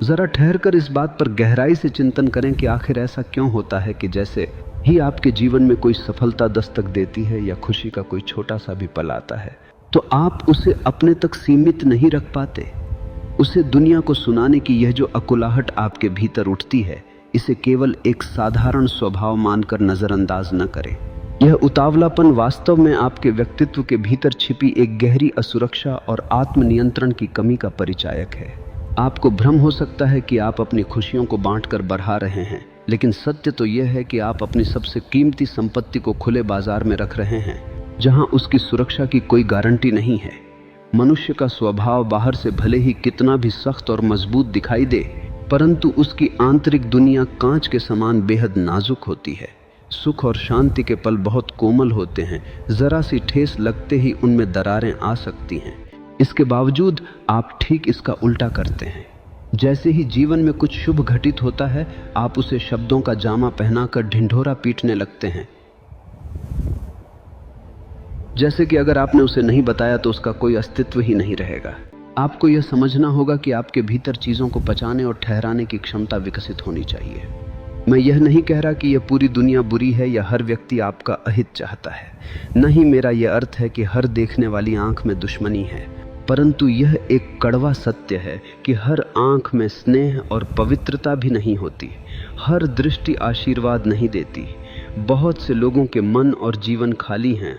जरा ठहरकर इस बात पर गहराई से चिंतन करें कि आखिर ऐसा क्यों होता है कि जैसे ही आपके जीवन में कोई सफलता दस्तक देती है या खुशी का कोई छोटा सा भी पल आता है, तो आप उसे अपने तक सीमित नहीं रख पाते। उसे दुनिया को सुनाने की यह जो अकुलाहट आपके भीतर उठती है, इसे केवल एक साधारण स्वभाव मानकर नजरअंदाज न करें। यह उतावलापन वास्तव में आपके व्यक्तित्व के भीतर छिपी एक गहरी असुरक्षा और आत्मनियंत्रण की कमी का परिचायक है। आपको भ्रम हो सकता है कि आप अपनी खुशियों को बांटकर बढ़ा रहे हैं, लेकिन सत्य तो यह है कि आप अपनी सबसे कीमती संपत्ति को खुले बाजार में रख रहे हैं, जहां उसकी सुरक्षा की कोई गारंटी नहीं है। मनुष्य का स्वभाव बाहर से भले ही कितना भी सख्त और मजबूत दिखाई दे, परंतु उसकी आंतरिक दुनिया कांच के समान बेहद नाजुक होती है। सुख और शांति के पल बहुत कोमल होते हैं, जरा सी ठेस लगते ही उनमें दरारें आ सकती हैं। इसके बावजूद आप ठीक इसका उल्टा करते हैं। जैसे ही जीवन में कुछ शुभ घटित होता है, आप उसे शब्दों का जामा पहनाकर ढिंढोरा पीटने लगते हैं, जैसे कि अगर आपने उसे नहीं बताया तो उसका कोई अस्तित्व ही नहीं रहेगा। आपको यह समझना होगा कि आपके भीतर चीज़ों को पचाने और ठहराने की क्षमता विकसित होनी चाहिए। मैं यह नहीं कह रहा कि यह पूरी दुनिया बुरी है या हर व्यक्ति आपका अहित चाहता है। नहीं, मेरा यह अर्थ है कि हर देखने वाली आंख में दुश्मनी है, परंतु यह एक कड़वा सत्य है कि हर आंख में स्नेह और पवित्रता भी नहीं होती। हर दृष्टि आशीर्वाद नहीं देती। बहुत से लोगों के मन और जीवन खाली हैं,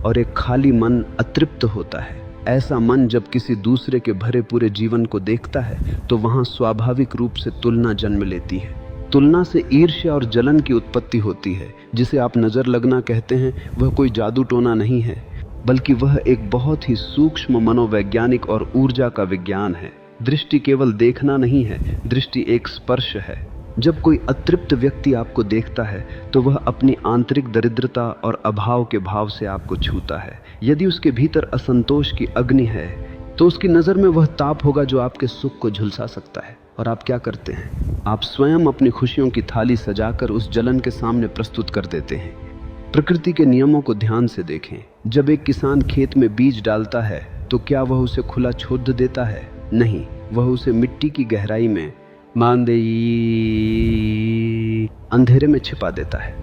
और एक खाली मन अतृप्त होता है। ऐसा मन जब किसी दूसरे के भरे पूरे जीवन को देखता है, तो वहां स्वाभाविक रूप से तुलना जन्म लेती है। तुलना से ईर्ष्या और जलन की उत्पत्ति होती है। जिसे आप नजर लगना कहते हैं, वह कोई जादू टोना नहीं है, बल्कि वह एक बहुत ही सूक्ष्म मनोवैज्ञानिक और ऊर्जा का विज्ञान है। दृष्टि केवल देखना नहीं है, दृष्टि एक स्पर्श है। जब कोई अतृप्त व्यक्ति आपको देखता है, तो वह अपनी आंतरिक दरिद्रता और अभाव के भाव से आपको छूता है। यदि उसके भीतर असंतोष की अग्नि है, तो उसकी नज़र में वह ताप होगा जो आपके सुख को झुलसा सकता है। और आप क्या करते हैं? आप स्वयं अपनी खुशियों की थाली सजाकर उस जलन के सामने प्रस्तुत कर देते हैं। प्रकृति के नियमों को ध्यान से देखें। जब एक किसान खेत में बीज डालता है, तो क्या वह उसे खुला छोड़ देता है? नहीं, वह उसे मिट्टी की गहराई में अंधेरे में छिपा देता है।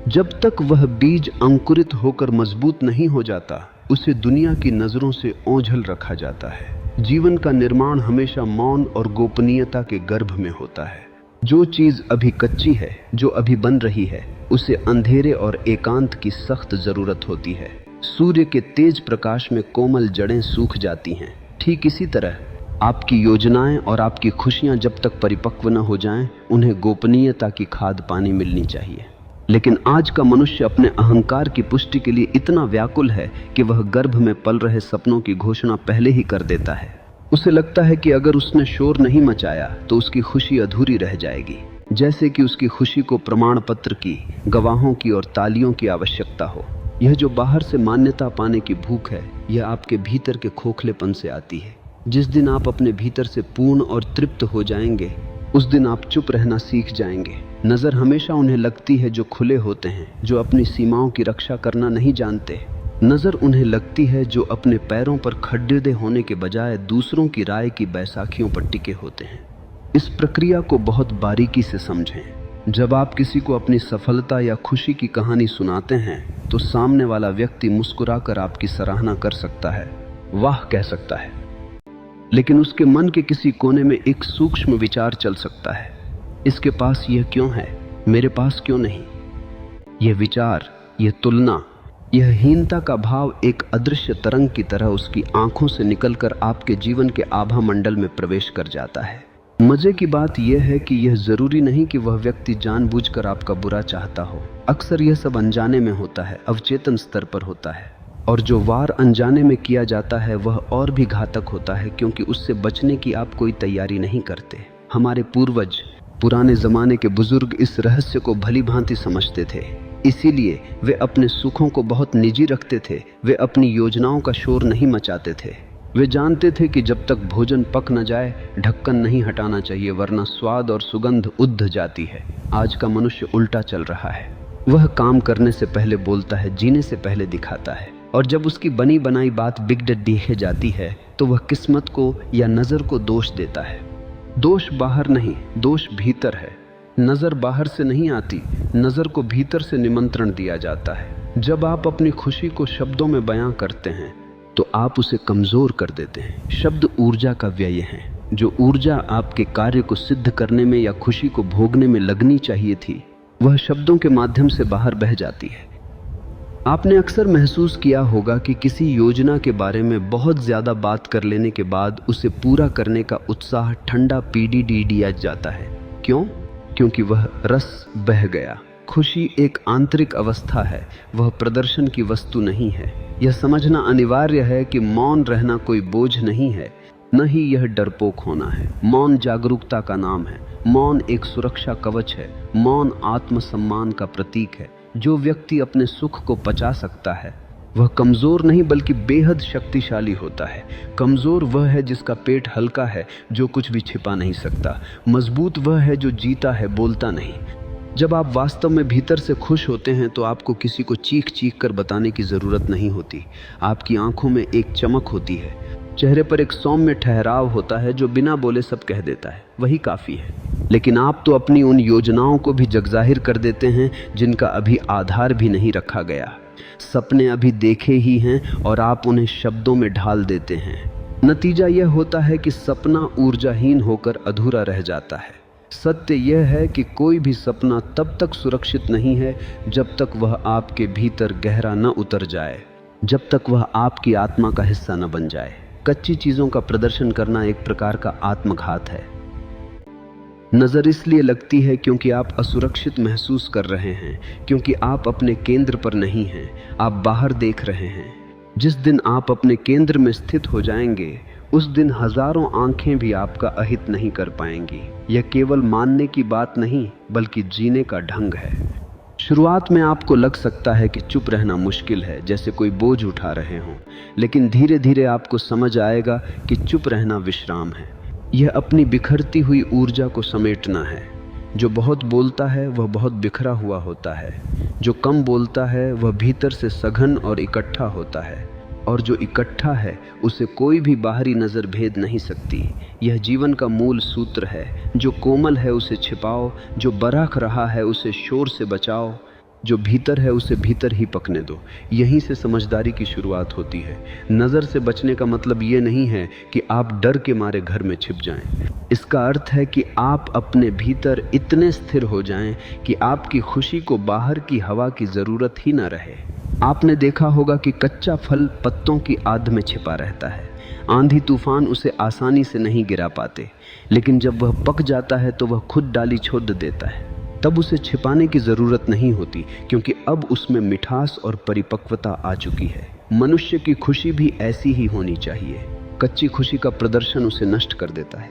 जब तक वह बीज अंकुरित होकर मजबूत नहीं हो जाता, उसे दुनिया की नजरों से ओझल रखा जाता है। जीवन का निर्माण हमेशा मौन और गोपनीयता के गर्भ में होता है। जो चीज अभी कच्ची है, जो अभी बन रही है, उसे अंधेरे और एकांत की सख्त जरूरत होती है। सूर्य के तेज प्रकाश में कोमल जड़ें सूख जाती हैं। ठीक इसी तरह आपकी योजनाएं और आपकी खुशियां जब तक परिपक्व न हो जाएं, उन्हें गोपनीयता की खाद पानी मिलनी चाहिए। लेकिन आज का मनुष्य अपने अहंकार की पुष्टि के लिए इतना व्याकुल है कि वह गर्भ में पल रहे सपनों की घोषणा पहले ही कर देता है। उसे लगता है कि अगर उसने शोर नहीं मचाया तो उसकी खुशी अधूरी रह जाएगी, जैसे कि उसकी खुशी को प्रमाण पत्र की, गवाहों की और तालियों की आवश्यकता हो। यह जो बाहर से मान्यता पाने की भूख है, यह आपके भीतर के खोखलेपन से आती है। जिस दिन आप अपने भीतर से पूर्ण और तृप्त हो जाएंगे, उस दिन आप चुप रहना सीख जाएंगे। नजर हमेशा उन्हें लगती है जो खुले होते हैं, जो अपनी सीमाओं की रक्षा करना नहीं जानते। नजर उन्हें लगती है जो अपने पैरों पर खड़े होने के बजाय दूसरों की राय की बैसाखियों पर टिके होते हैं। इस प्रक्रिया को बहुत बारीकी से समझें। जब आप किसी को अपनी सफलता या खुशी की कहानी सुनाते हैं, तो सामने वाला व्यक्ति मुस्कुराकर आपकी सराहना कर सकता है, वाह कह सकता है, लेकिन उसके मन के किसी कोने में एक सूक्ष्म विचार चल सकता है, इसके पास यह क्यों है, मेरे पास क्यों नहीं। यह विचार, यह तुलना, यह हीनता का भाव एक अदृश्य तरंग की तरह उसकी आंखों से निकलकर आपके जीवन के आभा मंडल में प्रवेश कर जाता है। मजे की बात यह है कि यह जरूरी नहीं कि वह व्यक्ति जानबूझकर आपका बुरा चाहता हो। अक्सर यह सब अनजाने में होता है, अवचेतन स्तर पर होता है। और जो वार अनजाने में किया जाता है वह और भी घातक होता है, क्योंकि उससे बचने की आप कोई तैयारी नहीं करते। हमारे पूर्वज, पुराने जमाने के बुजुर्ग इस रहस्य को भली भांति समझते थे, इसीलिए वे अपने सुखों को बहुत निजी रखते थे। वे अपनी योजनाओं का शोर नहीं मचाते थे। वे जानते थे कि जब तक भोजन पक न जाए, ढक्कन नहीं हटाना चाहिए, वरना स्वाद और सुगंध उद्ध जाती है। आज का मनुष्य उल्टा चल रहा है। वह काम करने से पहले बोलता है, जीने से पहले दिखाता है, और जब उसकी बनी बनाई बात बिगड़ दिखे जाती है तो वह किस्मत को या नज़र को दोष देता है। दोष बाहर नहीं, दोष भीतर है। नज़र बाहर से नहीं आती, नज़र को भीतर से निमंत्रण दिया जाता है। जब आप अपनी खुशी को शब्दों में बयां करते हैं तो आप उसे कमज़ोर कर देते हैं। शब्द ऊर्जा का व्यय है। जो ऊर्जा आपके कार्य को सिद्ध करने में या खुशी को भोगने में लगनी चाहिए थी, वह शब्दों के माध्यम से बाहर बह जाती है। आपने अक्सर महसूस किया होगा कि किसी योजना के बारे में बहुत ज़्यादा बात कर लेने के बाद उसे पूरा करने का उत्साह ठंडा पीडी दिया जाता है। क्यों? क्योंकि वह रस बह गया। खुशी एक आंतरिक अवस्था है, वह प्रदर्शन की वस्तु नहीं है। यह समझना अनिवार्य है कि मौन रहना कोई बोझ नहीं है, न ही यह डरपोक होना है। मौन जागरूकता का नाम है। मौन एक सुरक्षा कवच है। मौन आत्मसम्मान का प्रतीक है। जो व्यक्ति अपने सुख को पचा सकता है वह कमज़ोर नहीं बल्कि बेहद शक्तिशाली होता है। कमज़ोर वह है जिसका पेट हल्का है, जो कुछ भी छिपा नहीं सकता। मजबूत वह है जो जीता है, बोलता नहीं। जब आप वास्तव में भीतर से खुश होते हैं तो आपको किसी को चीख चीख कर बताने की ज़रूरत नहीं होती। आपकी आंखों में एक चमक होती है, चेहरे पर एक सौम्य ठहराव होता है जो बिना बोले सब कह देता है, वही काफ़ी है। लेकिन आप तो अपनी उन योजनाओं को भी जगजाहिर कर देते हैं जिनका अभी आधार भी नहीं रखा गया। सपने अभी देखे ही हैं और आप उन्हें शब्दों में ढाल देते हैं। नतीजा यह होता है कि सपना ऊर्जाहीन होकर अधूरा रह जाता है। सत्य यह है कि कोई भी सपना तब तक सुरक्षित नहीं है जब तक वह आपके भीतर गहरा न उतर जाए, जब तक वह आपकी आत्मा का हिस्सा न बन जाए। कच्ची चीज़ों का प्रदर्शन करना एक प्रकार का आत्मघात है। नज़र इसलिए लगती है क्योंकि आप असुरक्षित महसूस कर रहे हैं, क्योंकि आप अपने केंद्र पर नहीं हैं, आप बाहर देख रहे हैं। जिस दिन आप अपने केंद्र में स्थित हो जाएंगे, उस दिन हजारों आंखें भी आपका अहित नहीं कर पाएंगी। यह केवल मानने की बात नहीं बल्कि जीने का ढंग है। शुरुआत में आपको लग सकता है कि चुप रहना मुश्किल है, जैसे कोई बोझ उठा रहे हों, लेकिन धीरे धीरे आपको समझ आएगा कि चुप रहना विश्राम है। यह अपनी बिखरती हुई ऊर्जा को समेटना है। जो बहुत बोलता है वह बहुत बिखरा हुआ होता है, जो कम बोलता है वह भीतर से सघन और इकट्ठा होता है, और जो इकट्ठा है उसे कोई भी बाहरी नज़र भेद नहीं सकती। यह जीवन का मूल सूत्र है। जो कोमल है उसे छिपाओ, जो बरख रहा है उसे शोर से बचाओ, जो भीतर है उसे भीतर ही पकने दो। यहीं से समझदारी की शुरुआत होती है। नज़र से बचने का मतलब ये नहीं है कि आप डर के मारे घर में छिप जाएं। इसका अर्थ है कि आप अपने भीतर इतने स्थिर हो जाएं कि आपकी खुशी को बाहर की हवा की ज़रूरत ही ना रहे। आपने देखा होगा कि कच्चा फल पत्तों की आड़ में छिपा रहता है। आंधी तूफान उसे आसानी से नहीं गिरा पाते, लेकिन जब वह पक जाता है तो वह खुद डाली छोड़ देता है। तब उसे छिपाने की ज़रूरत नहीं होती, क्योंकि अब उसमें मिठास और परिपक्वता आ चुकी है। मनुष्य की खुशी भी ऐसी ही होनी चाहिए। कच्ची खुशी का प्रदर्शन उसे नष्ट कर देता है।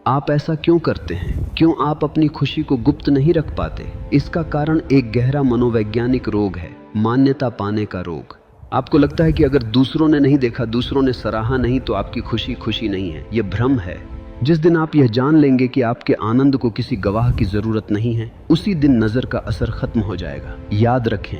आप ऐसा क्यों करते हैं? क्यों आप अपनी खुशी को गुप्त नहीं रख पाते? इसका कारण एक गहरा मनोवैज्ञानिक रोग है, मान्यता पाने का रोग। आपको लगता है कि अगर दूसरों ने नहीं देखा, दूसरों ने सराहा नहीं, तो आपकी खुशी खुशी नहीं है। यह भ्रम है। जिस दिन आप यह जान लेंगे कि आपके आनंद को किसी गवाह की जरूरत नहीं है, उसी दिन नजर का असर खत्म हो जाएगा। याद रखें,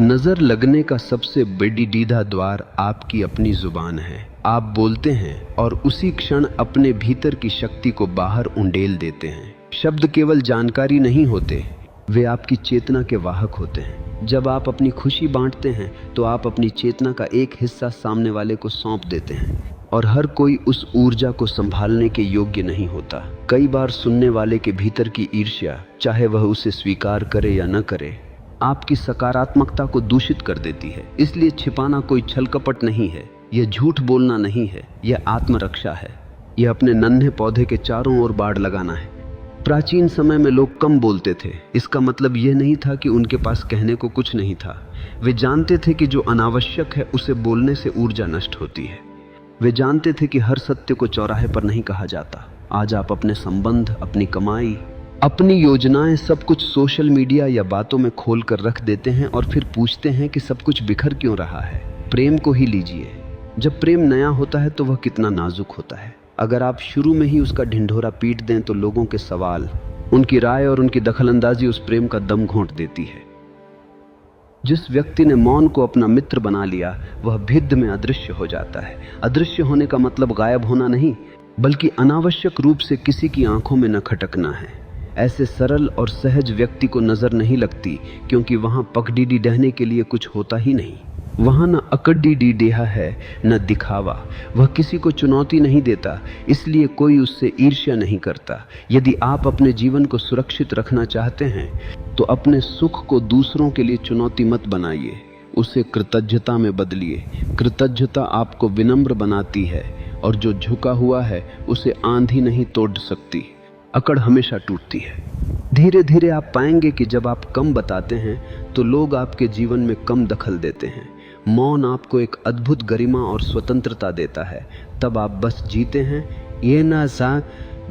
नजर लगने का सबसे बेडीडीदा द्वार आपकी अपनी जुबान है। आप बोलते हैं और उसी क्षण अपने भीतर की शक्ति को बाहर उंडेल देते हैं। शब्द केवल जानकारी नहीं होते, वे आपकी चेतना के वाहक होते हैं। जब आप अपनी खुशी बांटते हैं तो आप अपनी चेतना का एक हिस्सा सामने वाले को सौंप देते हैं, और हर कोई उस ऊर्जा को संभालने के योग्य नहीं होता। कई बार सुनने वाले के भीतर की ईर्ष्या, चाहे वह उसे स्वीकार करे या न करे, आपकी सकारात्मकता को दूषित कर देती है। इसलिए छिपाना कोई छल कपट नहीं है, यह झूठ बोलना नहीं है, यह आत्मरक्षा है। यह अपने नन्हे पौधे के चारों ओर बाड़ लगाना है। प्राचीन समय में लोग कम बोलते थे। इसका मतलब यह नहीं था कि उनके पास कहने को कुछ नहीं था। वे जानते थे कि जो अनावश्यक है उसे बोलने से ऊर्जा नष्ट होती है। वे जानते थे कि हर सत्य को चौराहे पर नहीं कहा जाता। आज आप अपने संबंध, अपनी कमाई, अपनी योजनाएं, सब कुछ सोशल मीडिया या बातों में खोल कर रख देते हैं और फिर पूछते हैं कि सब कुछ बिखर क्यों रहा है। प्रेम को ही लीजिए। जब प्रेम नया होता है तो वह कितना नाजुक होता है। अगर आप शुरू में ही उसका ढिंढोरा पीट दें तो लोगों के सवाल, उनकी राय और उनकी दखलंदाजी उस प्रेम का दम घोंट देती है। जिस व्यक्ति ने मौन को अपना मित्र बना लिया वह भिद्ध में अदृश्य हो जाता है। अदृश्य होने का मतलब गायब होना नहीं, बल्कि अनावश्यक रूप से किसी की आंखों में न खटकना है। ऐसे सरल और सहज व्यक्ति को नजर नहीं लगती, क्योंकि वहां पगडीडी डहने के लिए कुछ होता ही नहीं। वहां न अकड़ीडी डेहा है न दिखावा। वह किसी को चुनौती नहीं देता, इसलिए कोई उससे ईर्ष्या नहीं करता। यदि आप अपने जीवन को सुरक्षित रखना चाहते हैं तो अपने सुख को दूसरों के लिए चुनौती मत बनाइए, उसे कृतज्ञता में बदलिए। कृतज्ञता आपको विनम्र बनाती है, और जो झुका हुआ है उसे आंधी नहीं तोड़ सकती। अकड़ हमेशा टूटती है। धीरे धीरे आप पाएंगे कि जब आप कम बताते हैं तो लोग आपके जीवन में कम दखल देते हैं। मौन आपको एक अद्भुत गरिमा और स्वतंत्रता देता है। तब आप बस जीते हैं, ये ना सा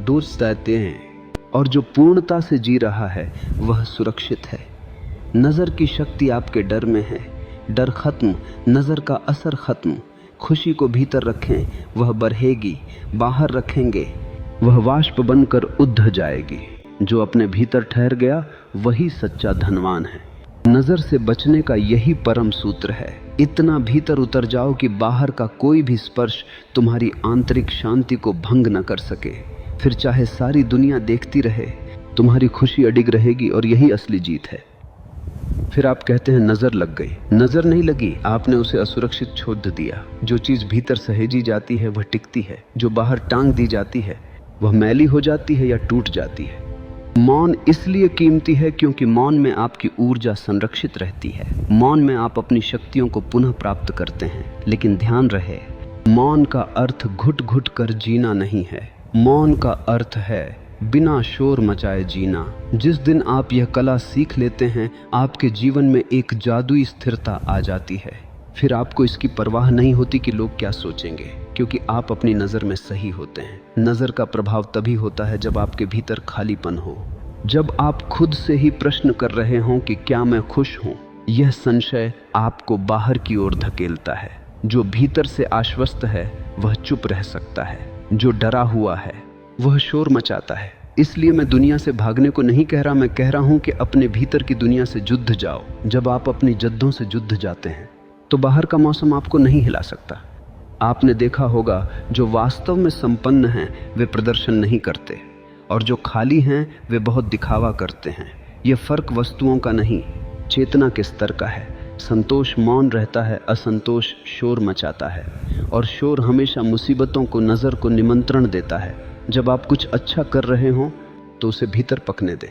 दूरते हैं, और जो पूर्णता से जी रहा है वह सुरक्षित है। नज़र की शक्ति आपके डर में है। डर खत्म, नज़र का असर खत्म। खुशी को भीतर रखें, वह बढ़ेगी। बाहर रखेंगे, वह वाष्प बनकर उद्ध जाएगी। जो अपने भीतर ठहर गया वही सच्चा धनवान है। नजर से बचने का यही परम सूत्र है। इतना भीतर उतर जाओ कि बाहर का कोई भी स्पर्श तुम्हारी आंतरिक शांति को भंग न कर सके। फिर चाहे सारी दुनिया देखती रहे, तुम्हारी खुशी अडिग रहेगी, और यही असली जीत है। फिर आप कहते हैं नजर लग गई। नजर नहीं लगी, आपने उसे असुरक्षित छोड़ दिया। जो चीज भीतर सहेजी जाती है वह टिकती है, जो बाहर टांग दी जाती है वह मैली हो जाती है या टूट जाती है। मौन इसलिए कीमती है क्योंकि मौन में आपकी ऊर्जा संरक्षित रहती है। मौन में आप अपनी शक्तियों को पुनः प्राप्त करते हैं। लेकिन ध्यान रहे, मौन का अर्थ घुट घुट कर जीना नहीं है। मौन का अर्थ है बिना शोर मचाए जीना। जिस दिन आप यह कला सीख लेते हैं, आपके जीवन में एक जादुई स्थिरता आ जाती है। फिर आपको इसकी परवाह नहीं होती कि लोग क्या सोचेंगे, क्योंकि आप अपनी नज़र में सही होते हैं। नज़र का प्रभाव तभी होता है जब आपके भीतर खालीपन हो, जब आप खुद से ही प्रश्न कर रहे हों कि क्या मैं खुश हूँ। यह संशय आपको बाहर की ओर धकेलता है। जो भीतर से आश्वस्त है वह चुप रह सकता है, जो डरा हुआ है वह शोर मचाता है। इसलिए मैं दुनिया से भागने को नहीं कह रहा, मैं कह रहा हूँ कि अपने भीतर की दुनिया से युद्ध जाओ। जब आप अपनी जद्दों से युद्ध जाते हैं तो बाहर का मौसम आपको नहीं हिला सकता। आपने देखा होगा, जो वास्तव में संपन्न हैं वे प्रदर्शन नहीं करते, और जो खाली हैं वे बहुत दिखावा करते हैं। यह फर्क वस्तुओं का नहीं, चेतना के स्तर का है। संतोष मौन रहता है, असंतोष शोर मचाता है, और शोर हमेशा मुसीबतों को, नज़र को निमंत्रण देता है। जब आप कुछ अच्छा कर रहे हों तो उसे भीतर पकने दें।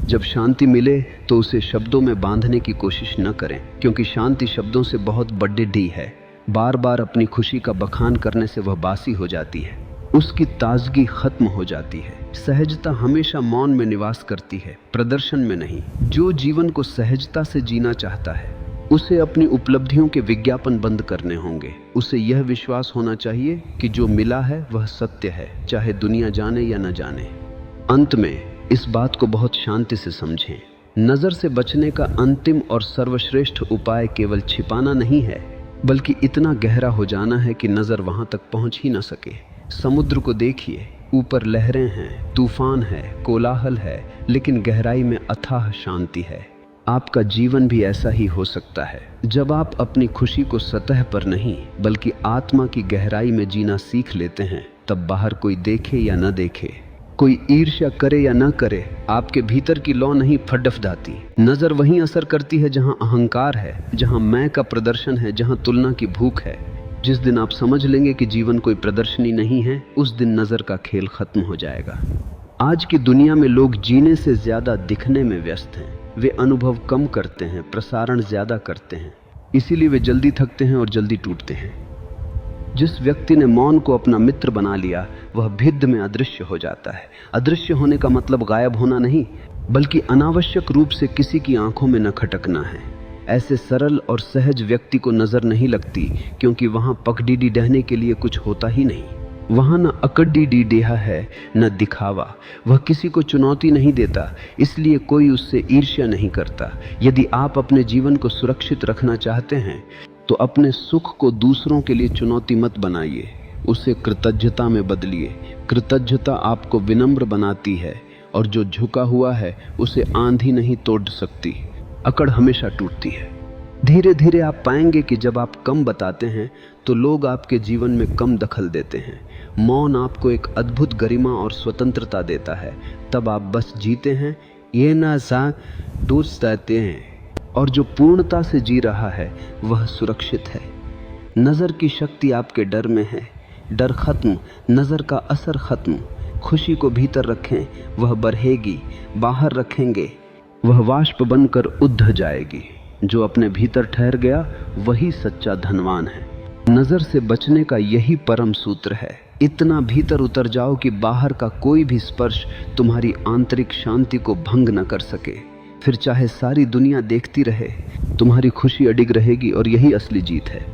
जब शांति मिले तो उसे शब्दों में बांधने की कोशिश न करें, क्योंकि शांति शब्दों से बहुत बड़ी है। बार बार अपनी खुशी का बखान करने से वह बासी हो जाती है, उसकी ताजगी खत्म हो जाती है। सहजता हमेशा मौन में निवास करती है, प्रदर्शन में नहीं। जो जीवन को सहजता से जीना चाहता है उसे अपनी उपलब्धियों के विज्ञापन बंद करने होंगे। उसे यह विश्वास होना चाहिए कि जो मिला है वह सत्य है, चाहे दुनिया जाने या न जाने। अंत में इस बात को बहुत शांति से समझें, नज़र से बचने का अंतिम और सर्वश्रेष्ठ उपाय केवल छिपाना नहीं है, बल्कि इतना गहरा हो जाना है कि नज़र वहां तक पहुंच ही न सके। समुद्र को देखिए, ऊपर लहरें हैं, तूफान है, कोलाहल है, लेकिन गहराई में अथाह शांति है। आपका जीवन भी ऐसा ही हो सकता है। जब आप अपनी खुशी को सतह पर नहीं बल्कि आत्मा की गहराई में जीना सीख लेते हैं, तब बाहर कोई देखे या न देखे, कोई ईर्ष्या करे या न करे, आपके भीतर की लौ नहीं फडफडाती। नजर वहीं असर करती है जहां अहंकार है, जहां मैं का प्रदर्शन है, जहां तुलना की भूख है। जिस दिन आप समझ लेंगे कि जीवन कोई प्रदर्शनी नहीं है, उस दिन नजर का खेल खत्म हो जाएगा। आज की दुनिया में लोग जीने से ज्यादा दिखने में व्यस्त हैं। वे अनुभव कम करते हैं, प्रसारण ज्यादा करते हैं, इसीलिए वे जल्दी थकते हैं और जल्दी टूटते हैं। जिस व्यक्ति ने मौन को अपना मित्र बना लिया वह भिद्ध में अदृश्य हो जाता है। अदृश्य होने का मतलब गायब होना नहीं, बल्कि अनावश्यक रूप से किसी की आंखों में न खटकना है। ऐसे सरल और सहज व्यक्ति को नजर नहीं लगती, क्योंकि वहां पगडीडी डहने के लिए कुछ होता ही नहीं। वहां न अकड़ीडी डेहा है न दिखावा। वह किसी को चुनौती नहीं देता, इसलिए कोई उससे ईर्ष्या नहीं करता। यदि आप अपने जीवन को सुरक्षित रखना चाहते हैं तो अपने सुख को दूसरों के लिए चुनौती मत बनाइए, उसे कृतज्ञता में बदलिए। कृतज्ञता आपको विनम्र बनाती है, और जो झुका हुआ है उसे आंधी नहीं तोड़ सकती। अकड़ हमेशा टूटती है। धीरे धीरे आप पाएंगे कि जब आप कम बताते हैं तो लोग आपके जीवन में कम दखल देते हैं। मौन आपको एक अद्भुत गरिमा और स्वतंत्रता देता है। तब आप बस जीते हैं, ये ना सा दोस्त रहते हैं, और जो पूर्णता से जी रहा है वह सुरक्षित है। नज़र की शक्ति आपके डर में है। डर खत्म, नज़र का असर खत्म। खुशी को भीतर रखें, वह बढ़ेगी। बाहर रखेंगे, वह वाष्प बनकर उद्ध जाएगी। जो अपने भीतर ठहर गया वही सच्चा धनवान है। नज़र से बचने का यही परम सूत्र है। इतना भीतर उतर जाओ कि बाहर का कोई भी स्पर्श तुम्हारी आंतरिक शांति को भंग न कर सके। फिर चाहे सारी दुनिया देखती रहे, तुम्हारी खुशी अडिग रहेगी, और यही असली जीत है।